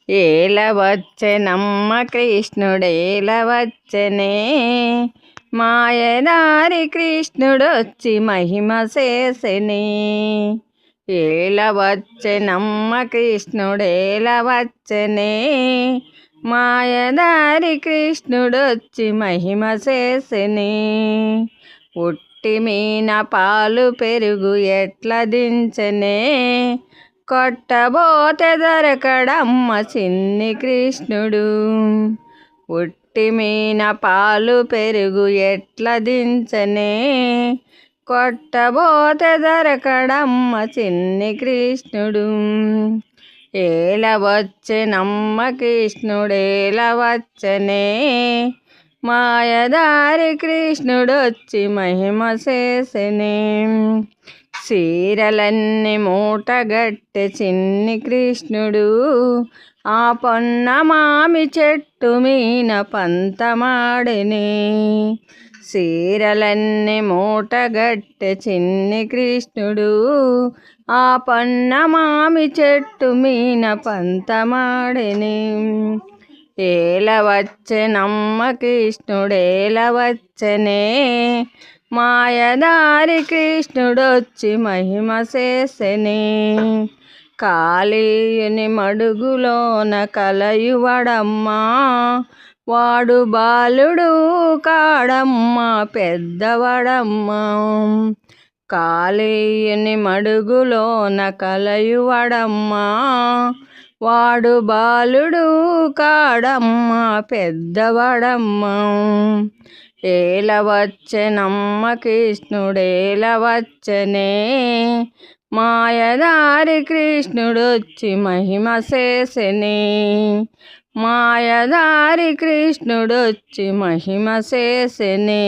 ఏలవచ్చెనమ్మ కృష్ణుడేలవచ్చెనే, మాయదారి కృష్ణుడొచ్చి మహిమ చేసెనే. ఏలవచ్చెనమ్మ కృష్ణుడేలవచ్చెనే, మాయదారి కృష్ణుడొచ్చి మహిమ చేసెనే. ఉట్టి మీన పాలు పెరుగు ఎట్ల దించెనే, కొట్టబోతే దొరకడమ్మ చిన్ని కృష్ణుడు. ఉట్టి మీన పాలు పెరుగు ఎట్ల దించెనే, కొట్టబోతే దొరకడమ్మ చిన్ని కృష్ణుడు. ఏలవచ్చెనమ్మ కృష్ణుడేలవచ్చెనే, మాయదారి కృష్ణుడొచ్చి మహిమ చేసెనే. చీరలన్నీ మూటగట్టె చిన్ని కృష్ణుడు, ఆ పొన్న మామి చెట్టు మీన పంతమాడెనే. చీరలన్నీ మూటగట్టె చిన్ని కృష్ణుడు, ఆ పొన్న మామి చెట్టు మీన పంతమాడెనే. ఏలవచ్చెనమ్మ కృష్ణుడేలవచ్చెనే, మాయదారి కృష్ణుడొచ్చి మహిమ చేసెనే. కాళీయుని మడుగులోన కలయువడమ్మ, వాడు బాలుడు కాడమ్మ పెద్దవడమ్మ. కాళీయుని మడుగులోన కలయువడమ్మ, వాడు బాలుడు కాడమ్మ పెద్దవడమ్మ. ఏలవచ్చెనమ్మ కృష్ణుడేలవచ్చెనే, మాయదారి కృష్ణుడొచ్చి మహిమ చేసెనే. మాయదారి కృష్ణుడొచ్చి మహిమ చేసెనే.